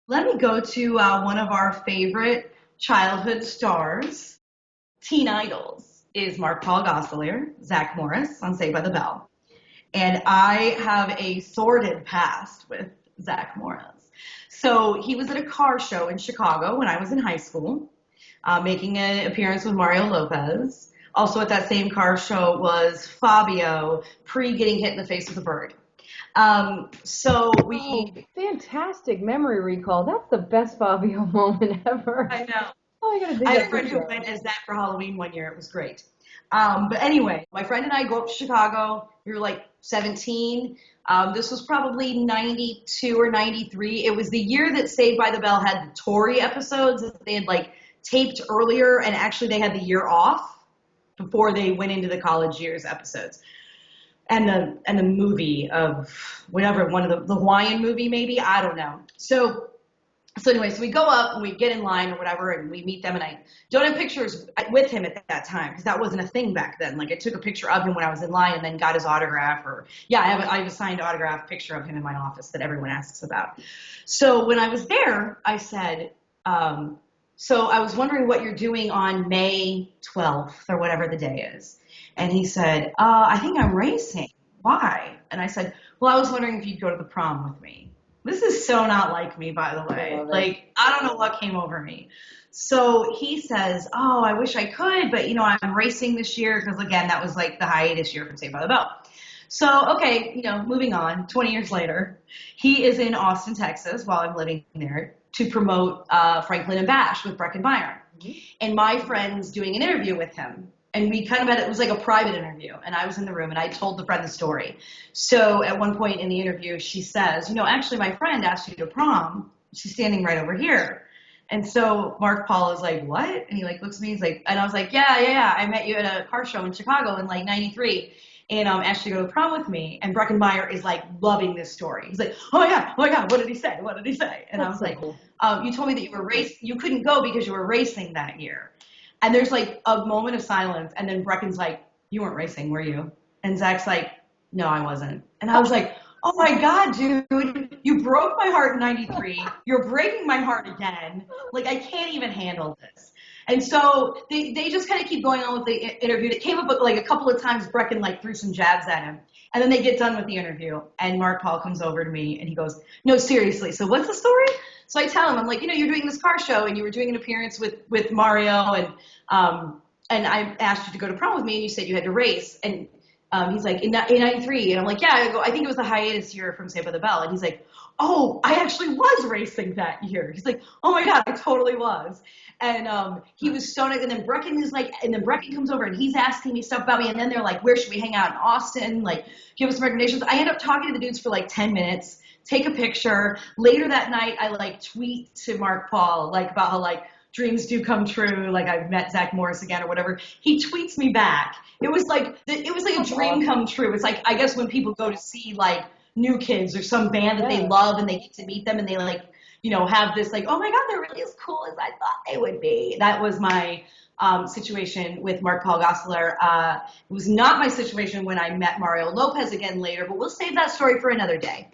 Let me go to one of our favorite childhood stars, teen idols, is Mark Paul Gosselaar, Zack Morris on Saved by the Bell. And I have a sordid past with Zack Morris. So he was at a car show in Chicago when I was in high school, making an appearance with Mario Lopez. Also at that same car show was Fabio pre getting hit in the face with a bird. So Oh, we, fantastic memory recall. That's the best Fabio moment ever. I know. Oh, I gotta dig I had a that friend who picture up. went as that for Halloween one year. It was great. But anyway, my friend and I go up to Chicago. We were like 17. This was probably 92 or 93. It was the year that Saved by the Bell had the Tory episodes that they had like taped earlier, and actually they had the year off before they went into the college years episodes. And the movie of whatever, one of the Hawaiian movie maybe, I don't know. So anyway, so we go up and we get in line or whatever, and we meet them. And I don't have pictures with him at that time because that wasn't a thing back then. Like I took a picture of him when I was in line and then got his autograph. Or yeah, I have a signed autograph picture of him in my office that everyone asks about. So when I was there, I said, so I was wondering what you're doing on May 12th or whatever the day is. And he said, I think I'm racing. Why? And I said, well, I was wondering if you'd go to the prom with me. This is so not like me, by the I way. love it. Like, I don't know what came over me. So he says, oh, I wish I could, but I'm racing this year because again, that was like the hiatus year from Saved by the Bell. So, okay, moving on, 20 years later, he is in Austin, Texas while I'm living there to promote Franklin and Bash with Breckin Meyer. Mhm. And my friend's doing an interview with him. And we kind of had, it was like a private interview. And I was in the room and I told the friend the story. So at one point in the interview, she says, actually my friend asked you to prom. She's standing right over here. And so Mark Paul is like, what? And he like looks at me, he's like, and I was like, yeah. I met you at a car show in Chicago in like 93 and asked you to go to prom with me. And Breckenmeyer is like loving this story. He's like, oh my God, what did he say? What did he say? And I That's was so like, cool. you told me that you couldn't go because you were racing that year. And there's like a moment of silence. And then Brecken's like, you weren't racing, were you? And Zach's like, no, I wasn't. And I was like, oh my God, dude, you broke my heart in 93. You're breaking my heart again. Like, I can't even handle this. And so they just kind of keep going on with the interview. It came up like a couple of times Brecken like threw some jabs at him. And then they get done with the interview. And Mark Paul comes over to me and he goes, no, seriously. So what's the story? So I tell him, I'm like, you're doing this car show and you were doing an appearance with Mario and I asked you to go to prom with me and you said you had to race. And he's like, in 93. And I'm like, yeah, I think it was the hiatus year from Saved by the Bell. And he's like, oh, I actually was racing that year. He's like, oh my God, I totally was. And he was so nice. And then Brecken is like, and then Brecken comes over and he's asking me stuff about me. And then they're like, where should we hang out in Austin? Like, give us some recommendations. I end up talking to the dudes for like 10 minutes, take a picture. Later that night, I like tweet to Mark Paul, like about how like dreams do come true. Like I've met Zack Morris again or whatever. He tweets me back. It was like a That's dream awesome. come true. It's like, I guess when people go to see like New Kids or some band that they Yeah. love and they get to meet them and they like, have this like, oh my God, they're really as cool as I thought they would be. That was my situation with Mark Paul Gosselaar. It was not my situation when I met Mario Lopez again later, but we'll save that story for another day.